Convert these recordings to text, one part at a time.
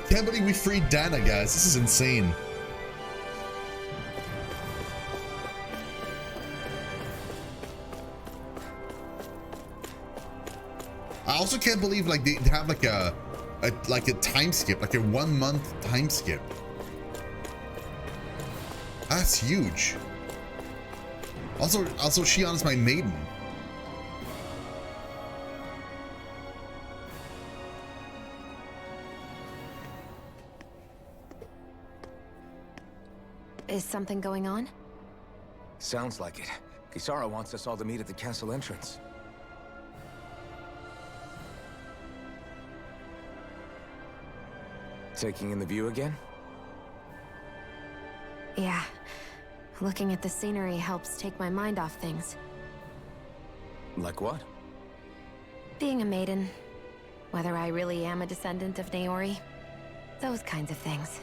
Can't believe we freed Dana, guys. This is insane. I also can't believe like they have like a time skip, like a 1 month time skip. That's huge. Also Shion is my maiden. Is something going on? Sounds like it. Kisara wants us all to meet at the castle entrance. Taking in the view again? Yeah. Looking at the scenery helps take my mind off things. Like what? Being a maiden. Whether I really am a descendant of Naori. Those kinds of things.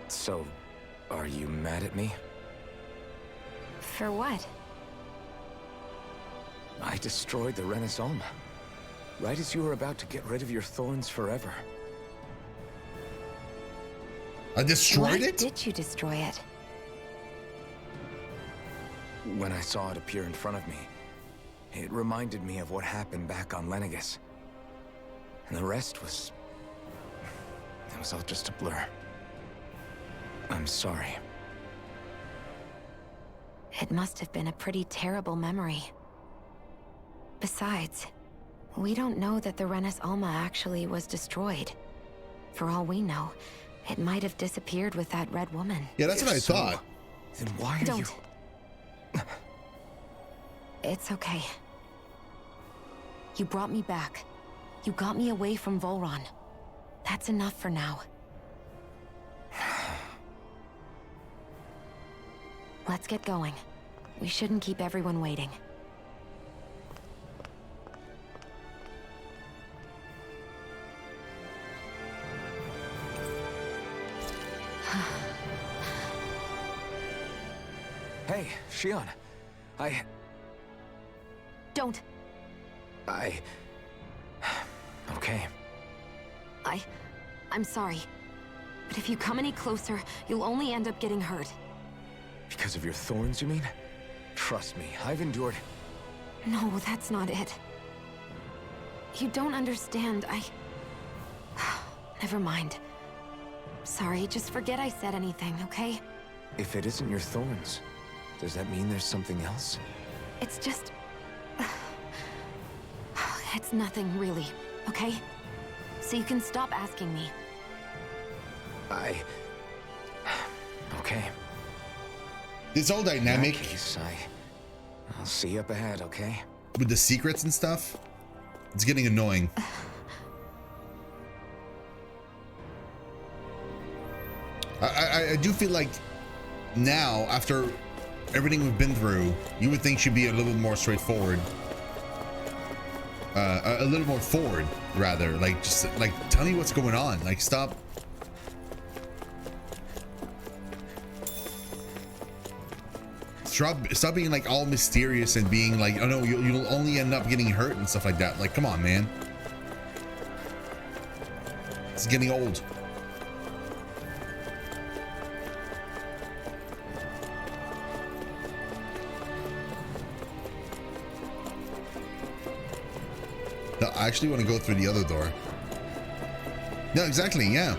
So, are you mad at me? For what? I destroyed the Renaissance. Right as you were about to get rid of your thorns forever. I destroyed Why it? did you destroy it? When I saw it appear in front of me, it reminded me of what happened back on Lenegus. And the rest was... it was all just a blur. I'm sorry. It must have been a pretty terrible memory. Besides, we don't know that the Renis Alma actually was destroyed. For all we know, it might have disappeared with that red woman. Yeah, that's what I thought. Then why are Don't. you... It's okay. You brought me back. You got me away from Volron. That's enough for now. Let's get going. We shouldn't keep everyone waiting. Hey, Shion. Don't. Okay. I'm sorry. But if you come any closer, you'll only end up getting hurt. Because of your thorns, you mean? Trust me, I've endured... No, that's not it. You don't understand. Never mind. Sorry, just forget I said anything, okay? If it isn't your thorns, does that mean there's something else? It's just... It's nothing, really, okay? So you can stop asking me. Okay. This whole dynamic In that case, I'll see you up ahead, okay? with the secrets and stuff, it's getting annoying. I do feel like now, after everything we've been through, you would think she'd be a little bit more straightforward. A little more forward, rather. Like, just like, tell me what's going on. Like, stop. Stop being like all mysterious and being like, oh no, you'll only end up getting hurt and stuff like that. Like, come on, man. It's getting old. No, I actually want to go through the other door. No, exactly, yeah.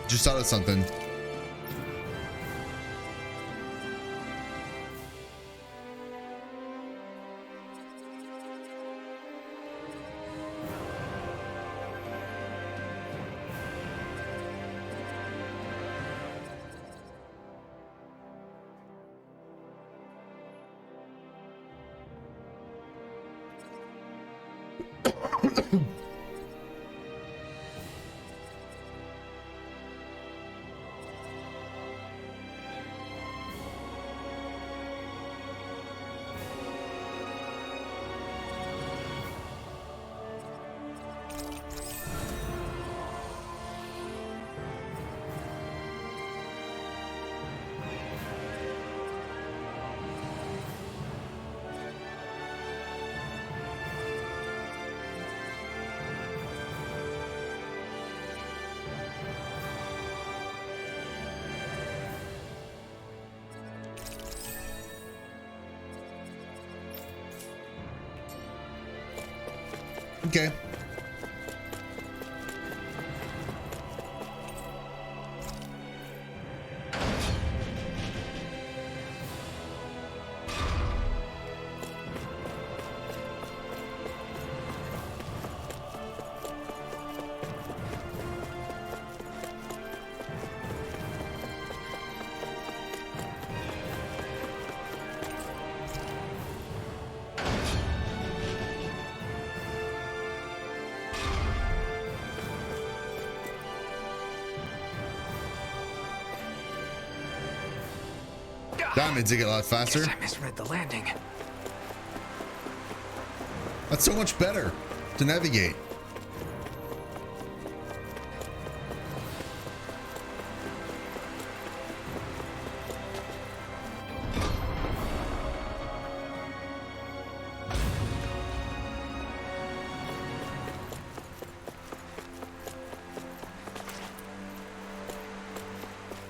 Just thought of something. Okay. Diamonds get a lot faster. Guess I misread the landing. That's so much better to navigate.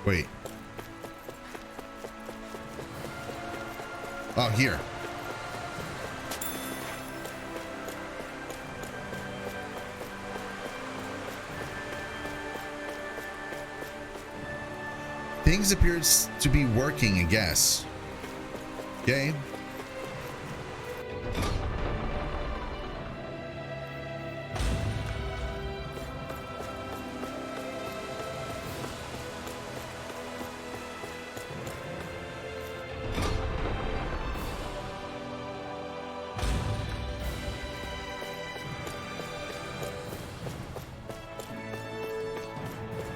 Wait. Oh, here. Things appears to be working, I guess. Okay.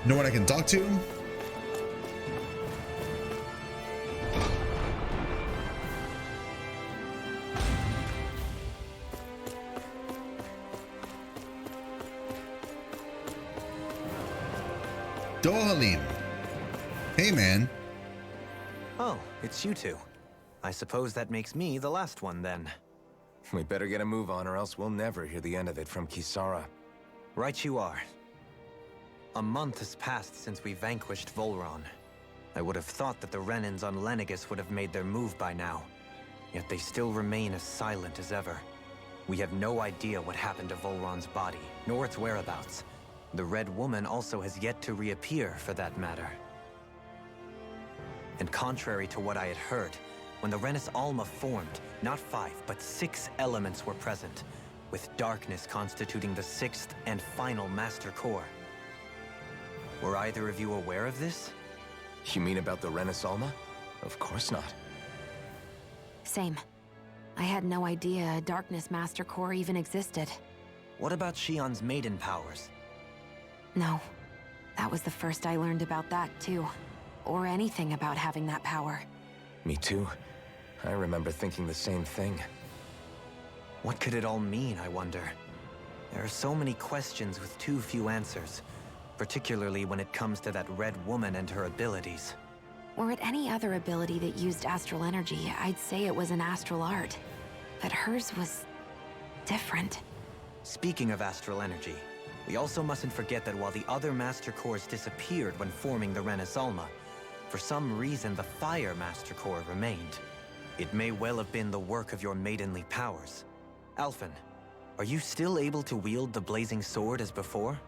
No one I can talk to? Dohalim. Hey, man. Oh, it's you two. I suppose that makes me the last one then. We better get a move on or else we'll never hear the end of it from Kisara. Right you are. A month has passed since we vanquished Volron. I would have thought that the Renans on Lenegis would have made their move by now. Yet they still remain as silent as ever. We have no idea what happened to Volron's body, nor its whereabouts. The Red Woman also has yet to reappear, for that matter. And contrary to what I had heard, when the Renis Alma formed, not 5, but 6 elements were present, with darkness constituting the 6th and final Master Core. Were either of you aware of this? You mean about the Renis Alma? Of course not. Same. I had no idea a Darkness Master Core even existed. What about Shion's maiden powers? No. That was the first I learned about that, too. Or anything about having that power. Me too. I remember thinking the same thing. What could it all mean, I wonder? There are so many questions with too few answers, particularly when it comes to that Red Woman and her abilities. Or at any other ability that used astral energy, I'd say it was an astral art. But hers was different. Speaking of astral energy, we also mustn't forget that while the other Master Cores disappeared when forming the Renis Alma, for some reason the Fire Master Core remained. It may well have been the work of your maidenly powers. Alphen, are you still able to wield the blazing sword as before?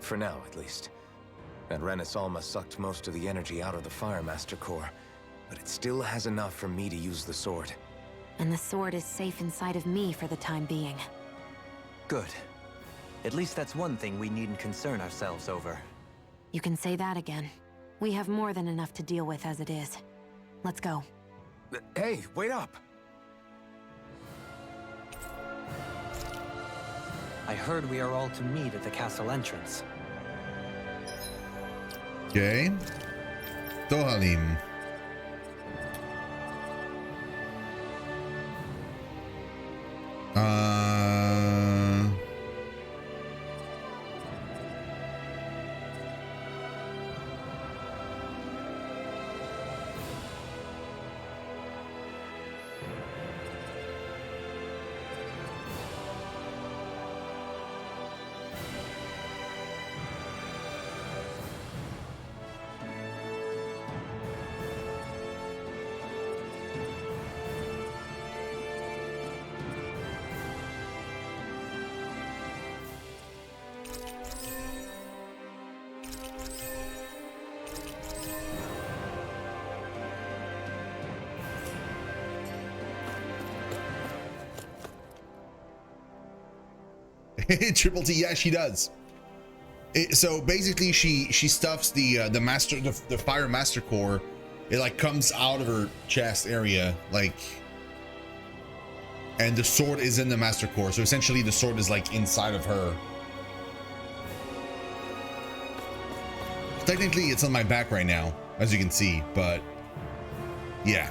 For now, at least. That Renis Alma sucked most of the energy out of the Fire Master Core, but it still has enough for me to use the sword. And the sword is safe inside of me for the time being. Good. At least that's one thing we needn't concern ourselves over. You can say that again. We have more than enough to deal with as it is. Let's go. Hey, wait up! I heard we are all to meet at the castle entrance. Okay. Dohalim. Triple T, yeah, she does. So basically, she stuffs the fire master core. It like comes out of her chest area, like, and the sword is in the master core. So essentially, the sword is like inside of her. Technically, it's on my back right now, as you can see, but yeah.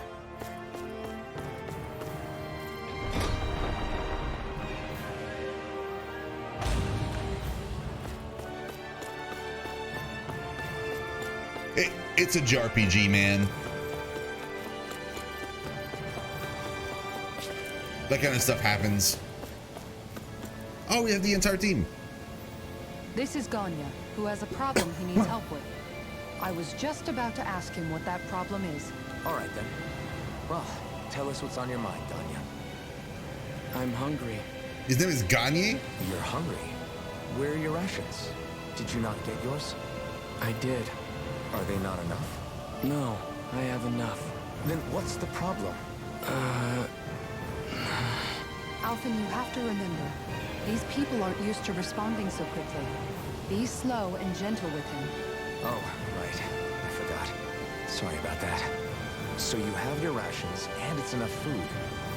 It's a JRPG, man. That kind of stuff happens. Oh, we have the entire team. This is Ganya, who has a problem he needs help with. I was just about to ask him what that problem is. All right, then. Well, tell us what's on your mind, Ganya. I'm hungry. His name is Gagne? You're hungry? Where are your rations? Did you not get yours? I did. Are they not enough? No, I have enough. Then what's the problem? Alphen, you have to remember, these people aren't used to responding so quickly. Be slow and gentle with him. Oh, right. I forgot. Sorry about that. So you have your rations, and it's enough food,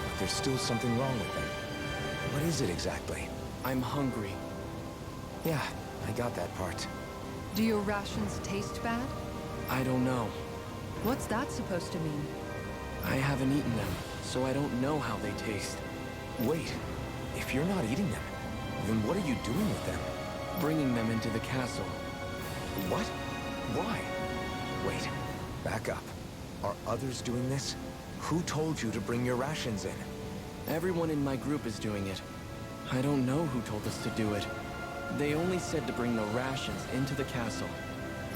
but there's still something wrong with them. What is it exactly? I'm hungry. Yeah, I got that part. Do your rations taste bad? I don't know. What's that supposed to mean? I haven't eaten them, so I don't know how they taste. Wait, if you're not eating them, then what are you doing with them? Bringing them into the castle. What? Why? Wait, back up. Are others doing this? Who told you to bring your rations in? Everyone in my group is doing it. I don't know who told us to do it. They only said to bring the rations into the castle.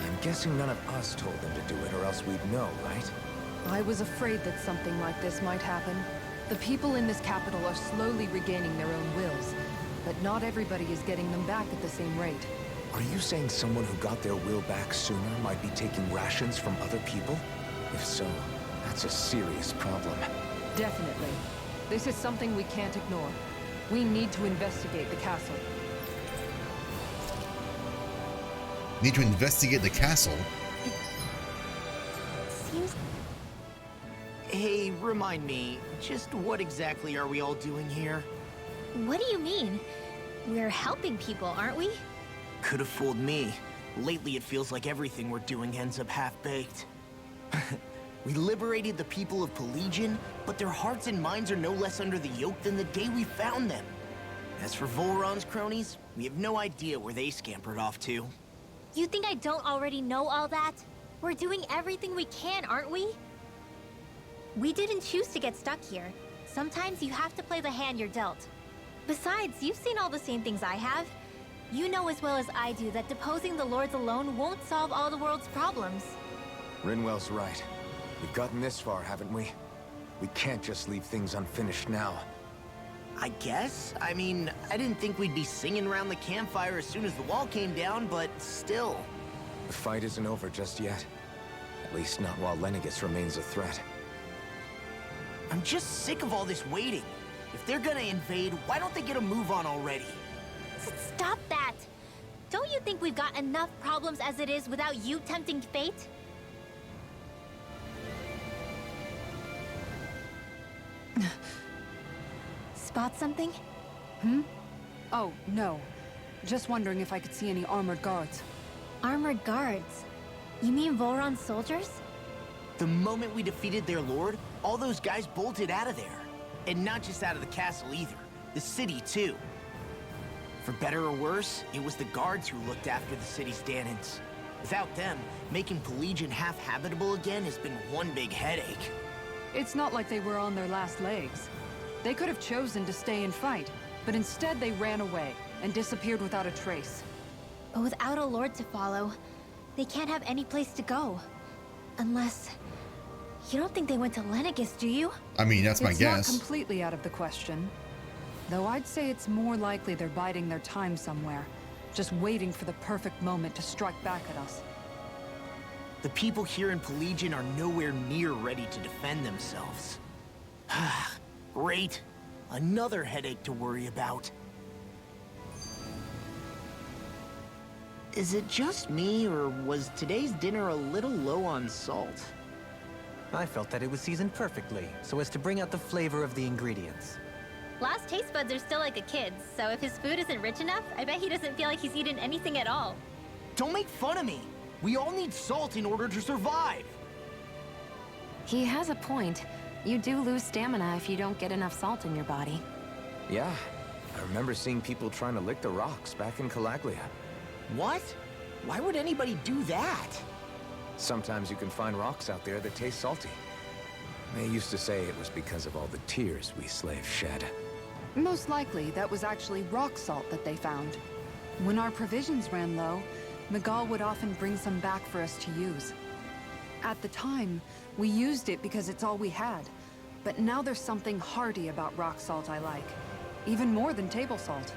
I'm guessing none of us told them to do it, or else we'd know, right? I was afraid that something like this might happen. The people in this capital are slowly regaining their own wills, but not everybody is getting them back at the same rate. Are you saying someone who got their will back sooner might be taking rations from other people? If so, that's a serious problem. Definitely. This is something we can't ignore. We need to investigate the castle. Need to investigate the castle? Seems... Hey, remind me, just what exactly are we all doing here? What do you mean? We're helping people, aren't we? Could have fooled me. Lately it feels like everything we're doing ends up half-baked. We liberated the people of Pelegion, but their hearts and minds are no less under the yoke than the day we found them. As for Volron's cronies, we have no idea where they scampered off to. You think I don't already know all that? We're doing everything we can, aren't we? We didn't choose to get stuck here. Sometimes you have to play the hand you're dealt. Besides, you've seen all the same things I have. You know as well as I do that deposing the lords alone won't solve all the world's problems. Rinwell's right. We've gotten this far, haven't we? We can't just leave things unfinished now. I guess? I mean, I didn't think we'd be singing around the campfire as soon as the wall came down, but still. The fight isn't over just yet. At least not while Lenegis remains a threat. I'm just sick of all this waiting. If they're gonna invade, why don't they get a move on already? Stop that! Don't you think we've got enough problems as it is without you tempting fate? Spot something? Oh, no. Just wondering if I could see any armored guards. Armored guards? You mean Volron's soldiers? The moment we defeated their lord, all those guys bolted out of there. And not just out of the castle either. The city, too. For better or worse, it was the guards who looked after the city's Danans. Without them, making Pelegion half-habitable again has been one big headache. It's not like they were on their last legs. They could have chosen to stay and fight, but instead they ran away and disappeared without a trace. But without a lord to follow, they can't have any place to go. Unless... You don't think they went to Lenegis, do you? I mean, that's my It's guess. not completely out of the question. Though I'd say it's more likely they're biding their time somewhere, just waiting for the perfect moment to strike back at us. The people here in Pelegion are nowhere near ready to defend themselves. Great. Another headache to worry about. Is it just me, or was today's dinner a little low on salt? I felt that it was seasoned perfectly, so as to bring out the flavor of the ingredients. Last taste buds are still like a kid's, so if his food isn't rich enough, I bet he doesn't feel like he's eaten anything at all. Don't make fun of me. We all need salt in order to survive. He has a point. You do lose stamina if you don't get enough salt in your body. Yeah, I remember seeing people trying to lick the rocks back in Calaglia. What? Why would anybody do that? Sometimes you can find rocks out there that taste salty. They used to say it was because of all the tears we slaves shed. Most likely, that was actually rock salt that they found. When our provisions ran low, Miguel would often bring some back for us to use. At the time, we used it because it's all we had. But now there's something hearty about rock salt I like. Even more than table salt.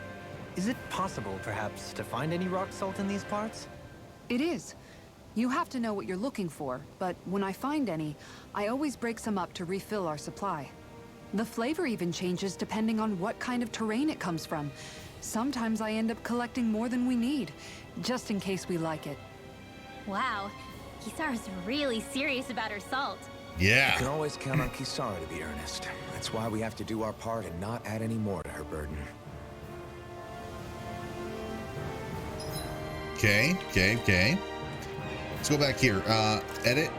Is it possible, perhaps, to find any rock salt in these parts? It is. You have to know what you're looking for, but when I find any, I always break some up to refill our supply. The flavor even changes depending on what kind of terrain it comes from. Sometimes I end up collecting more than we need, just in case we like it. Wow, Kisara's really serious about her salt. Yeah. You can always count on Kisara to be earnest. That's why we have to do our part and not add any more to her burden. Okay. Let's go back here. Edit.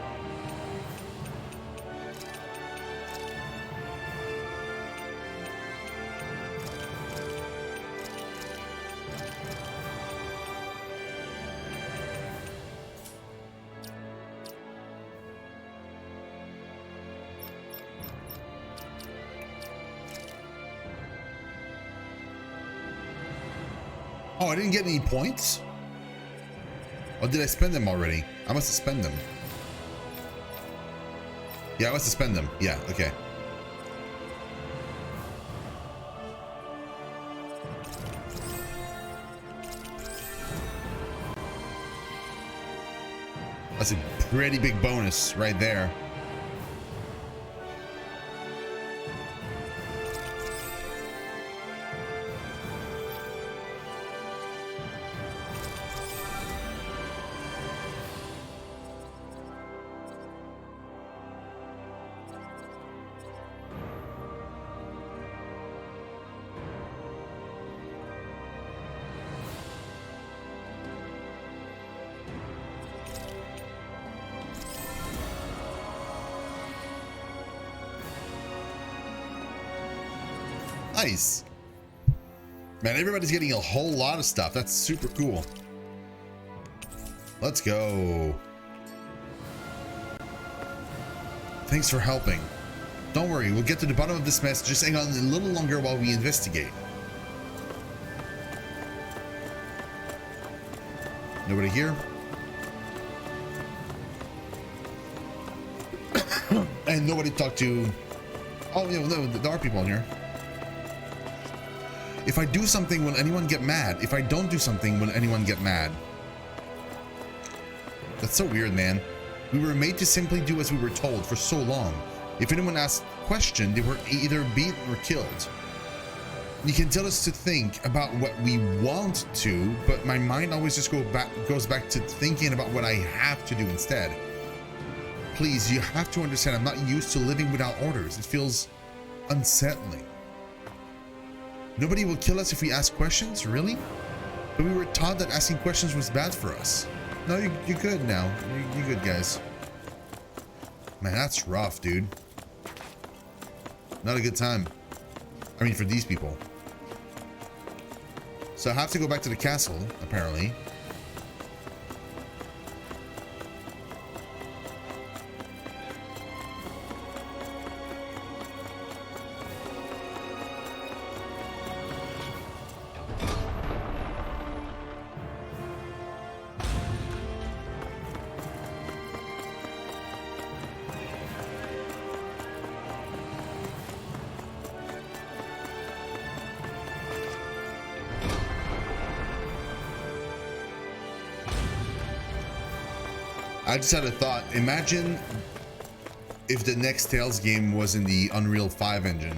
Oh, I didn't get any points? Or did I spend them already? I must have spent them. Yeah, I must have spent them. Yeah, okay. That's a pretty big bonus right there. Nice. Man, everybody's getting a whole lot of stuff. That's super cool. Let's go. Thanks for helping. Don't worry, we'll get to the bottom of this mess. Just hang on a little longer while we investigate. Nobody here? And nobody talked to... Oh, yeah, no, there are people in here. If I do something, will anyone get mad? If I don't do something, will anyone get mad? That's so weird, man. We were made to simply do as we were told for so long. If anyone asked a question, they were either beaten or killed. You can tell us to think about what we want to, but my mind always just goes back to thinking about what I have to do instead. Please, you have to understand, I'm not used to living without orders. It feels unsettling. Nobody will kill us if we ask questions? Really? But we were taught that asking questions was bad for us. No, you're good now. You're good, guys. Man, that's rough, dude. Not a good time. I mean, for these people. So I have to go back to the castle, apparently. I just had a thought. Imagine if the next Tales game was in the Unreal 5 engine.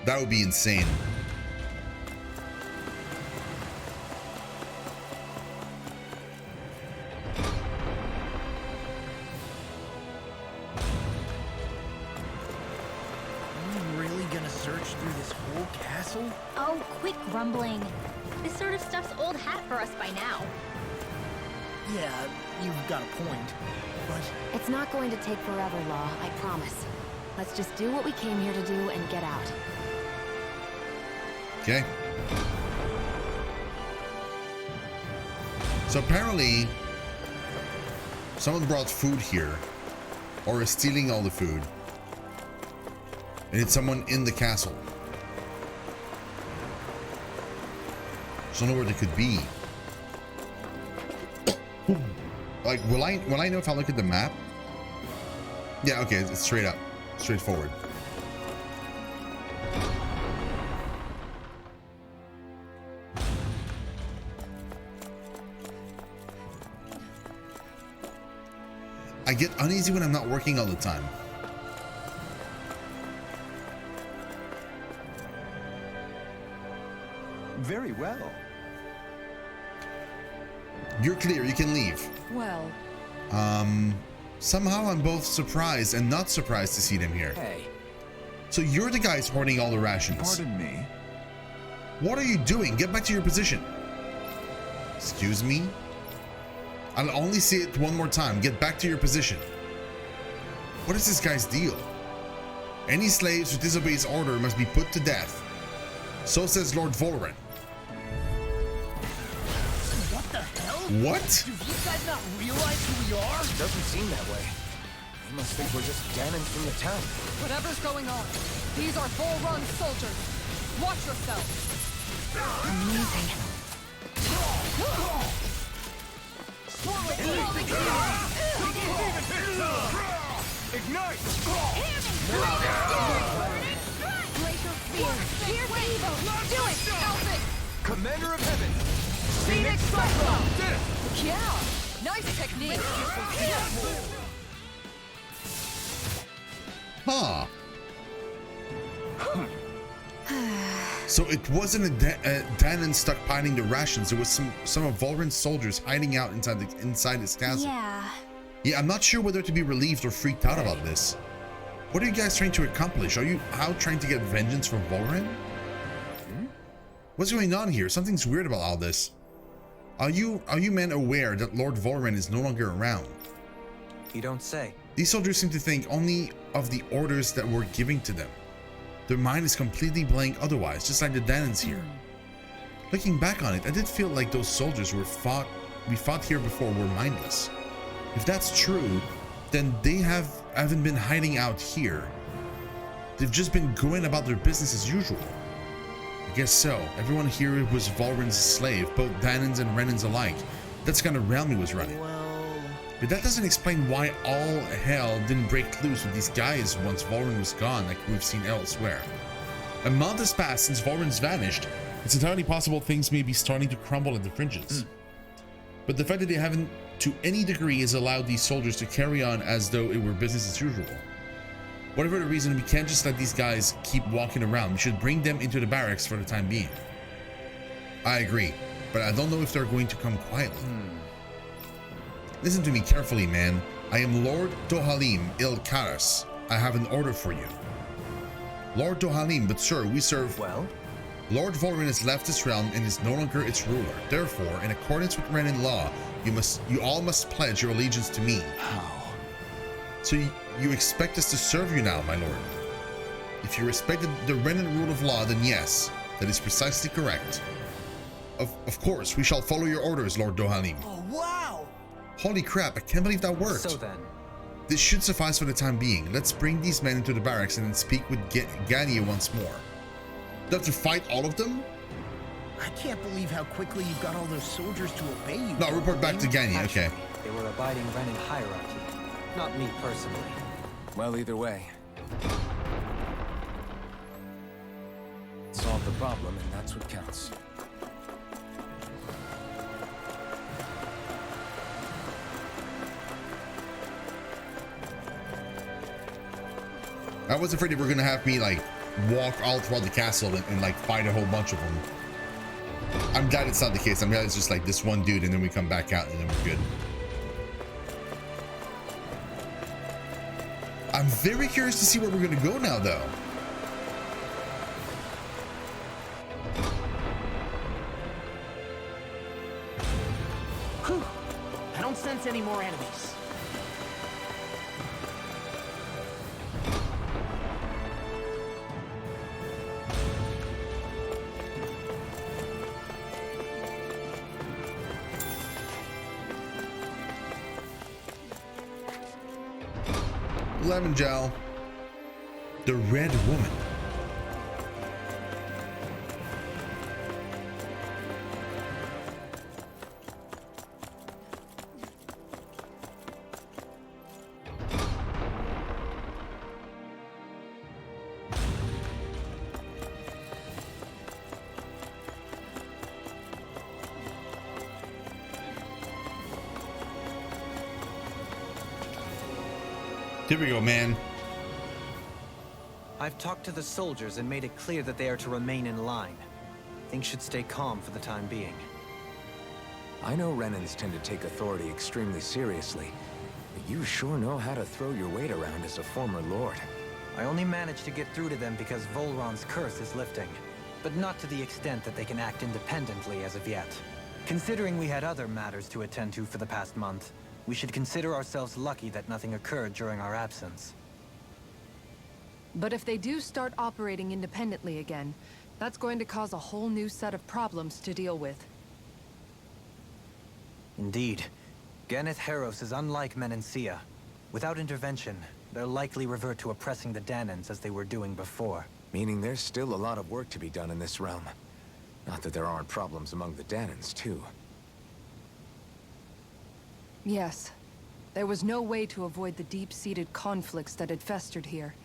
That would be insane. through this whole castle? Oh, quit grumbling. This sort of stuff's old hat for us by now. Yeah, you've got a point. But It's not going to take forever, Law, I promise. Let's just do what we came here to do and get out. Okay. So apparently, someone brought food here, or is stealing all the food. And it's someone in the castle. Just don't know where they could be. Like, will I know if I look at the map? Yeah, okay, it's straight up, straightforward. I get uneasy when I'm not working all the time. Very well. You're clear, you can leave. Well, Somehow I'm both surprised and not surprised to see them here. Hey, So you're the guys hoarding all the rations. pardon me. What are you doing? Get back to your position. Excuse me? I'll only say it one more time. Get back to your position. What is this guy's deal? Any slaves who disobey his order must be put to death. So says Lord Volren. what the hell? What? Do these guys not realize who we are? Doesn't seem that way. They must think we're just Danans from the town. whatever's going on, these are full-run soldiers. Watch yourself. Amazing. Ignite! Glacier Fear. Here's evil. Do it, Elphic. Commander of Heaven! Phoenix Cyclone. Did it! Yeah. Nice technique. Huh. So it wasn't a Danon stockpiling the rations. It was some of Volren's soldiers hiding out inside his castle. Yeah, I'm not sure whether to be relieved or freaked out about this. What are you guys trying to accomplish? Are you out trying to get vengeance for Volren? What's going on here? Something's weird about all this. Are you men aware that Lord Volren is no longer around? You don't say. These soldiers seem to think only of the orders that we're giving to them. Their mind is completely blank otherwise, just like the Danons here. Looking back on it, I did feel like those soldiers we fought here before were mindless. If that's true, then they haven't been hiding out here. They've just been going about their business as usual. I guess so. Everyone here was Volren's slave, both Danons and Renans alike. That's the kind of realm he was running. But that doesn't explain why all hell didn't break loose with these guys once Volren was gone, like we've seen elsewhere. A month has passed since Volren's vanished. It's entirely possible things may be starting to crumble at the fringes. But the fact that they haven't, to any degree, has allowed these soldiers to carry on as though it were business as usual. Whatever the reason, we can't just let these guys keep walking around. We should bring them into the barracks for the time being. I agree, but I don't know if they're going to come quietly. Listen to me carefully, man. I am Lord Dohalim Il Karas. I have an order for you. Lord Dohalim, but sir, we serve... Well? Lord Volren has left this realm and is no longer its ruler. Therefore, in accordance with Renan law, you all must pledge your allegiance to me. How? So you expect us to serve you now, my lord? If you respect the Renan rule of law, then yes, that is precisely correct. Of course, we shall follow your orders, Lord Dohalim. Oh, wow! Holy crap, I can't believe that worked. So then, This should suffice for the time being. Let's bring these men into the barracks and then speak with Gania once more. Do I have to fight all of them? I can't believe how quickly you got all those soldiers to obey you. No, report back to Gania, okay. actually, they were abiding Renan hierarchy. Not me personally. Well, either way. Solve the problem, and that's what counts. I was afraid they were gonna have me like walk all throughout the castle and like fight a whole bunch of them. I'm glad it's not the case. I'm glad it's just like this one dude and then we come back out and then we're good. I'm very curious to see where we're gonna go now though. us any more enemies. Lemon gel. The Red Woman. Here we go, man. I've talked to the soldiers and made it clear that they are to remain in line. Things should stay calm for the time being. I know Renans tend to take authority extremely seriously, but you sure know how to throw your weight around as a former lord. I only managed to get through to them because Volron's curse is lifting, but not to the extent that they can act independently as of yet. Considering we had other matters to attend to for the past month, we should consider ourselves lucky that nothing occurred during our absence. But if they do start operating independently again, that's going to cause a whole new set of problems to deal with. Indeed. Ganeth Heros is unlike Menancia. Without intervention, they'll likely revert to oppressing the Danans as they were doing before. Meaning there's still a lot of work to be done in this realm. Not that there aren't problems among the Danans, too. Yes. There was no way to avoid the deep-seated conflicts that had festered here.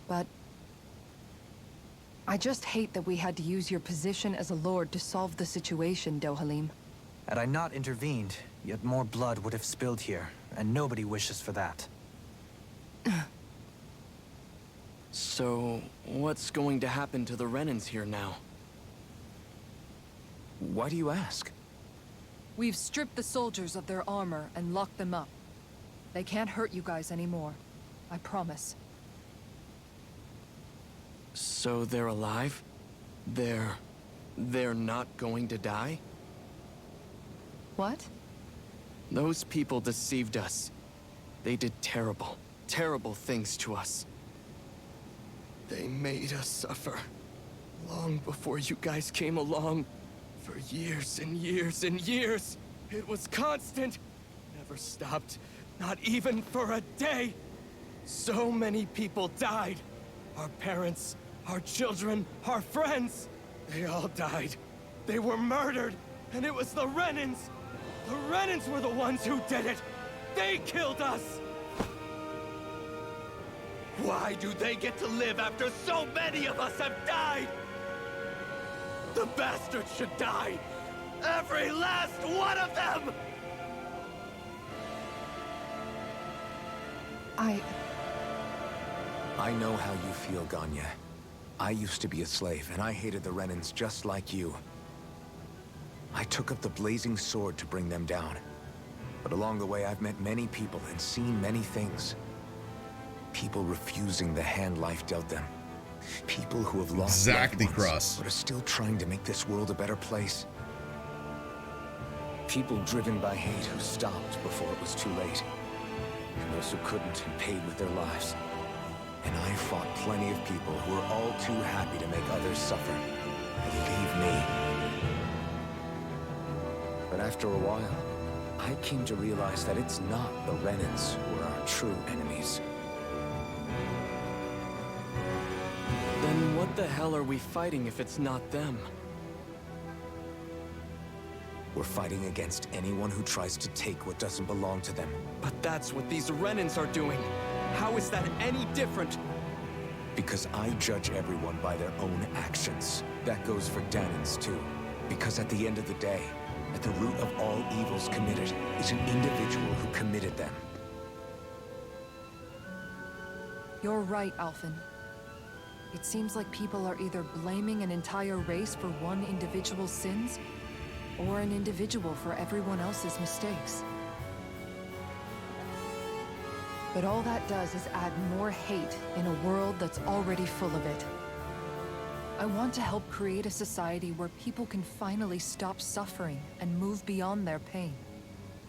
But I just hate that we had to use your position as a lord to solve the situation, Dohalim. Had I not intervened, yet more blood would have spilled here, and nobody wishes for that. So, what's going to happen to the Renans here now? Why do you ask? We've stripped the soldiers of their armor and locked them up. They can't hurt you guys anymore. I promise. So they're alive? They're not going to die? What? Those people deceived us. They did terrible, terrible things to us. They made us suffer. Long before you guys came along. For years and years and years. It was constant. Never stopped. Not even for a day. So many people died. Our parents, our children, our friends. They all died. They were murdered. And it was the Renans. The Renans were the ones who did it. They killed us. Why do they get to live after so many of us have died? The bastards should die! Every last one of them! I know how you feel, Ganya. I used to be a slave, and I hated the Renans just like you. I took up the blazing sword to bring them down. But along the way, I've met many people and seen many things. People refusing the hand life dealt them. People who have lost Exactly, loved ones, Cross. but are still trying to make this world a better place. People driven by hate who stopped before it was too late. And those who couldn't and paid with their lives. And I fought plenty of people who were all too happy to make others suffer. Believe me. But after a while, I came to realize that it's not the Renans who are our true enemies. Then what the hell are we fighting if it's not them? We're fighting against anyone who tries to take what doesn't belong to them. But that's what these Renans are doing. How is that any different? Because I judge everyone by their own actions. That goes for Danans too. Because at the end of the day, at the root of all evils committed is an individual who committed them. You're right, Alphen. It seems like people are either blaming an entire race for one individual's sins, or an individual for everyone else's mistakes. But all that does is add more hate in a world that's already full of it. I want to help create a society where people can finally stop suffering and move beyond their pain.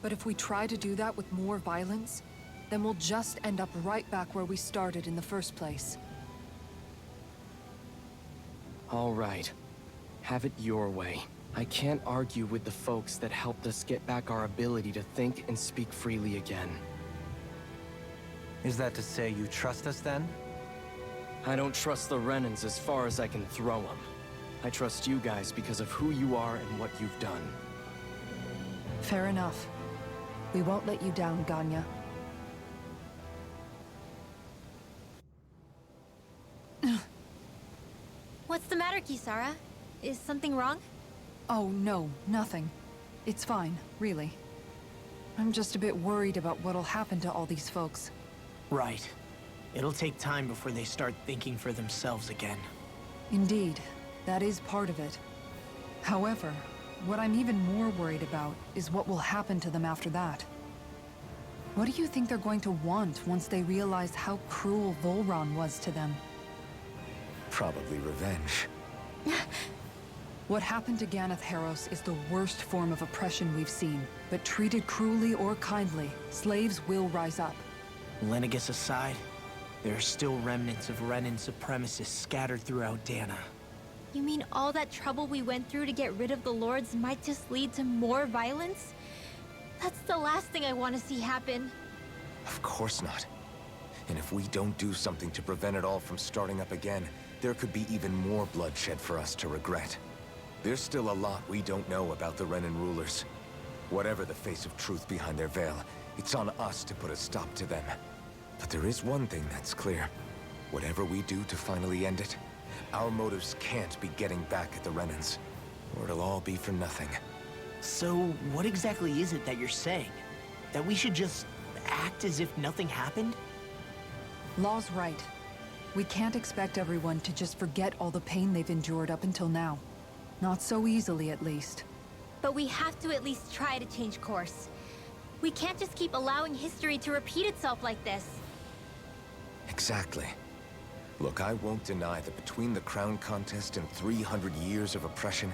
But if we try to do that with more violence, then we'll just end up right back where we started in the first place. All right. Have it your way. I can't argue with the folks that helped us get back our ability to think and speak freely again. Is that to say you trust us then? I don't trust the Renans as far as I can throw them. I trust you guys because of who you are and what you've done. Fair enough. We won't let you down, Ganya. What's the matter, Kisara? Is something wrong? Oh, no, nothing. It's fine, really. I'm just a bit worried about what'll happen to all these folks. Right. It'll take time before they start thinking for themselves again. Indeed, that is part of it. However, what I'm even more worried about is what will happen to them after that. What do you think they're going to want once they realize how cruel Volron was to them? Probably revenge. What happened to Ganeth Haros is the worst form of oppression we've seen, but treated cruelly or kindly, slaves will rise up. Lenegis aside, there are still remnants of Renan supremacists scattered throughout Dana. You mean all that trouble we went through to get rid of the Lords might just lead to more violence? That's the last thing I want to see happen. Of course not. And if we don't do something to prevent it all from starting up again, there could be even more bloodshed for us to regret. There's still a lot we don't know about the Renan rulers. Whatever the face of truth behind their veil, it's on us to put a stop to them. But there is one thing that's clear. Whatever we do to finally end it, our motives can't be getting back at the Renans, or it'll all be for nothing. So, what exactly is it that you're saying? That we should just act as if nothing happened? Law's right. We can't expect everyone to just forget all the pain they've endured up until now. Not so easily, at least. But we have to at least try to change course. We can't just keep allowing history to repeat itself like this. Exactly. Look, I won't deny that between the crown contest and 300 years of oppression,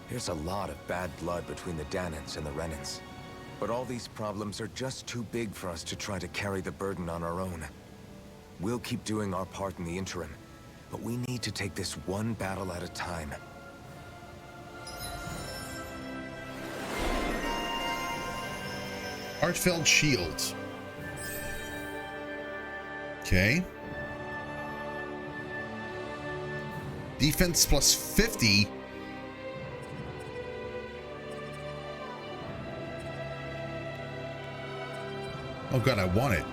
there's a lot of bad blood between the Danans and the Renans. But all these problems are just too big for us to try to carry the burden on our own. We'll keep doing our part in the interim, but we need to take this one battle at a time. Heartfelt shield. Okay. Defense plus 50. Oh god, I want it.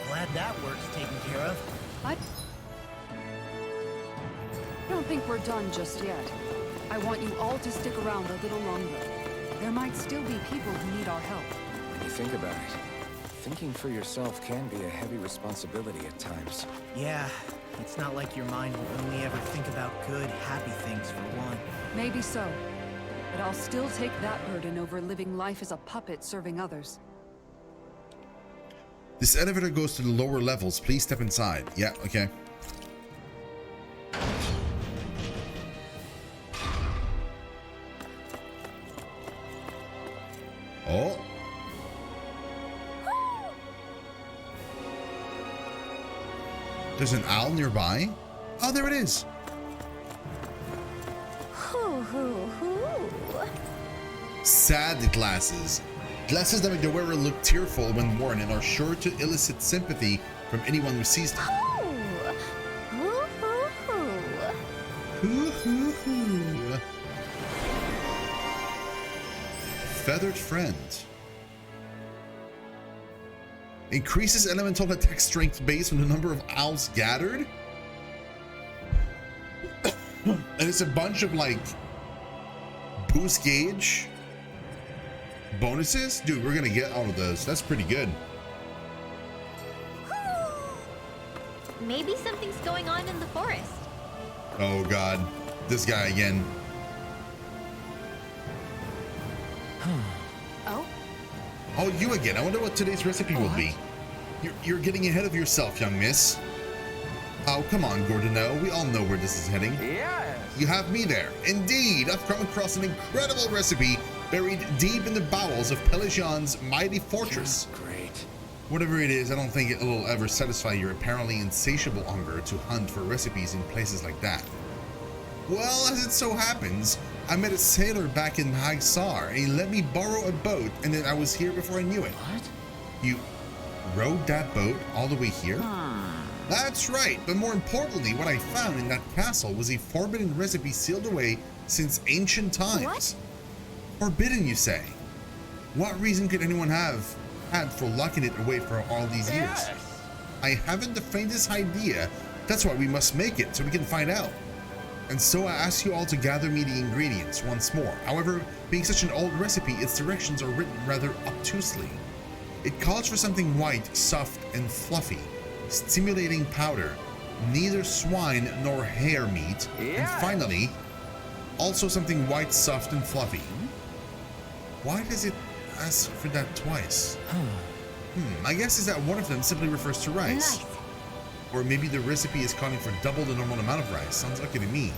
Glad that work's taken care of. I don't think we're done just yet. I want you all to stick around a little longer. There might still be people who need our help. When you think about it, thinking for yourself can be a heavy responsibility at times. Yeah, it's not like your mind will only ever think about good, happy things for one. Maybe so. But I'll still take that burden over living life as a puppet serving others. This elevator goes to the lower levels. Please step inside. Yeah, okay. Oh. There's an owl nearby. Oh, there it is. Sad glasses. Glasses that make the wearer look tearful when worn and are sure to elicit sympathy from anyone who sees them. Feathered friend. Increases elemental attack strength based on the number of owls gathered. And it's a bunch of like boost gauge bonuses. Dude, we're gonna get all of those. That's pretty good. Maybe something's going on in the forest. Oh god, this guy again. Oh? Oh, you again. I wonder what today's recipe will be. You're getting ahead of yourself, young miss. Oh, come on, Gordino. We all know where this is heading. Yes. You have me there. Indeed, I've come across an incredible recipe buried deep in the bowels of Pelagian's mighty fortress. Great. Whatever it is, I don't think it will ever satisfy your apparently insatiable hunger to hunt for recipes in places like that. Well, as it so happens, I met a sailor back in Hagsar, and he let me borrow a boat, and then I was here before I knew it. What? You rowed that boat all the way here? That's right, but more importantly, what I found in that castle was a forbidden recipe sealed away since ancient times. What? Forbidden, you say? What reason could anyone have had for locking it away for all these years? Yes. I haven't the faintest idea. That's why we must make it, so we can find out. And so I ask you all to gather me the ingredients once more. However, being such an old recipe, its directions are written rather obtusely. It calls for something white, soft, and fluffy, stimulating powder, neither swine nor hare meat, and finally, also something white, soft, and fluffy. Why does it ask for that twice? I guess is that one of them simply refers to rice. Nice. Or maybe the recipe is calling for double the normal amount of rice. Sounds lucky to me.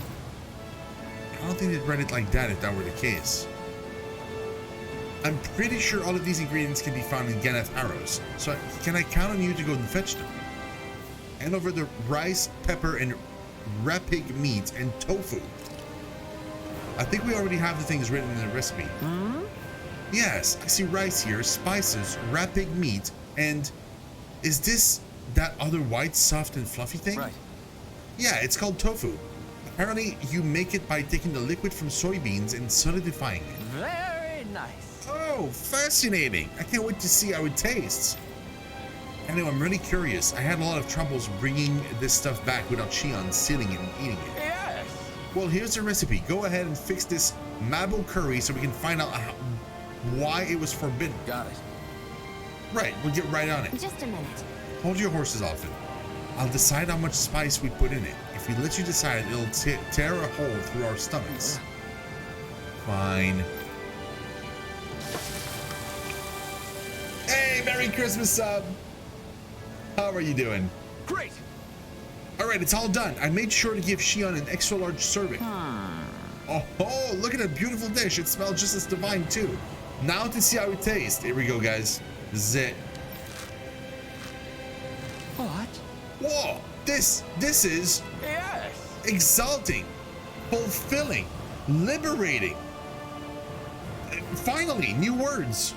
I don't think they'd read it like that if that were the case. I'm pretty sure all of these ingredients can be found in Ganeth Arrows, so can I count on you to go and fetch them? Hand over the rice, pepper, and rapig meat and tofu. I think we already have the things written in the recipe. Yes, I see rice here, spices, rapig meat, and is this that other white, soft, and fluffy thing? Right. Yeah, it's called tofu. Apparently, you make it by taking the liquid from soybeans and solidifying it. Very nice. Oh, fascinating. I can't wait to see how it tastes. Anyway, I'm really curious. I had a lot of troubles bringing this stuff back without Shion sealing it and eating it. Yes. Well, here's the recipe. Go ahead and fix this mabo curry so we can find out why it was forbidden. Got it. Right, we'll get right on it. Just a minute. Hold your horses, Alfred. I'll decide how much spice we put in it. If we let you decide, it'll tear a hole through our stomachs. Fine. Hey, Merry Christmas, sub! How are you doing? Great. Alright, it's all done. I made sure to give Shion an extra large serving. Oh, look at that beautiful dish. It smells just as divine, too. Now to see how it tastes. Here we go, guys. This is it. What? Whoa! This is Yes. exalting, fulfilling, liberating. Finally, new words.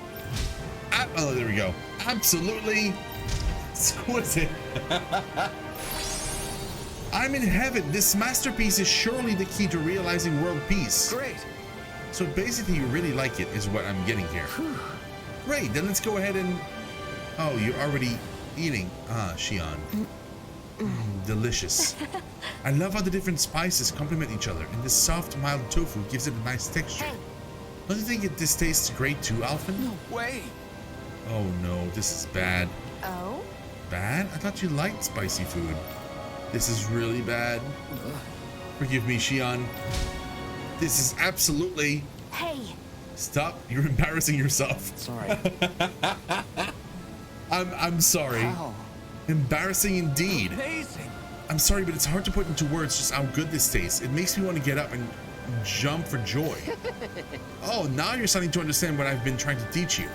Oh, there we go. Absolutely exquisite. I'm in heaven. This masterpiece is surely the key to realizing world peace. Great. So basically, you really like it, is what I'm getting here. Great. Then let's go ahead and. Oh, you're already eating. Ah, Shion. Delicious. I love how the different spices complement each other, and this soft, mild tofu gives it a nice texture. Hey. Don't you think this tastes great too, Alphen? No way. Oh no, this is bad. Oh? Bad? I thought you liked spicy food. This is really bad. Forgive me, Shion. This is absolutely... Hey. Stop. You're embarrassing yourself. Sorry. I'm sorry. Wow. Embarrassing indeed. Amazing. I'm sorry, but it's hard to put into words just how good this tastes. It makes me want to get up and jump for joy. Oh, now you're starting to understand what I've been trying to teach you.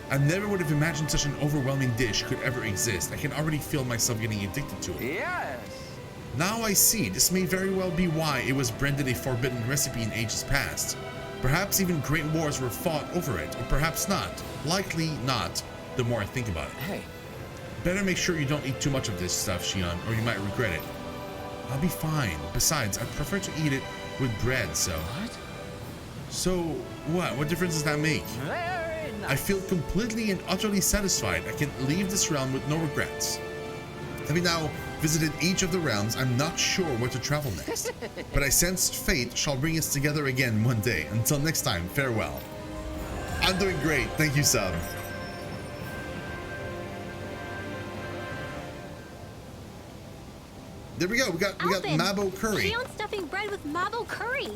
I never would have imagined such an overwhelming dish could ever exist. I can already feel myself getting addicted to it. Yes. Now I see. This may very well be why it was branded a forbidden recipe in ages past. Perhaps even great wars were fought over it, or perhaps not. Likely not, the more I think about it. Hey. Better make sure you don't eat too much of this stuff, Shion, or you might regret it. I'll be fine. Besides, I prefer to eat it with bread, so... What? So, what? What difference does that make? Very nice. I feel completely and utterly satisfied. I can leave this realm with no regrets. Having now visited each of the realms, I'm not sure where to travel next. But I sense fate shall bring us together again one day. Until next time, farewell. I'm doing great. Thank you, sub. There we go. We got Mabo curry. Shion's stuffing bread with Mabo curry.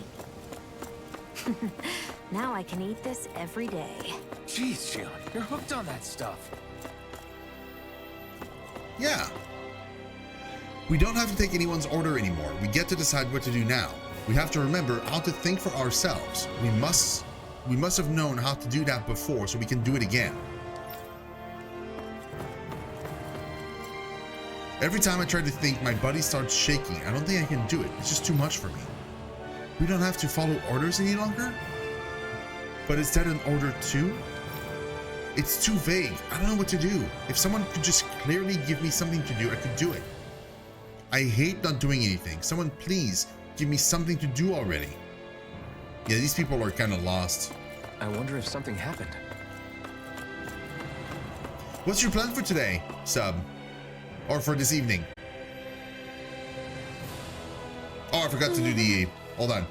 Now I can eat this every day. Jeez, Shion, you're hooked on that stuff. Yeah. We don't have to take anyone's order anymore. We get to decide what to do now. We have to remember how to think for ourselves. We must have known how to do that before, so we can do it again. Every time I try to think, my body starts shaking. I don't think I can do it. It's just too much for me. We don't have to follow orders any longer? But is that an order too? It's too vague. I don't know what to do. If someone could just clearly give me something to do, I could do it. I hate not doing anything. Someone please give me something to do already. Yeah, these people are kind of lost. I wonder if something happened. What's your plan for today, Sub? Or for this evening? Oh, I forgot to do the... Hold on.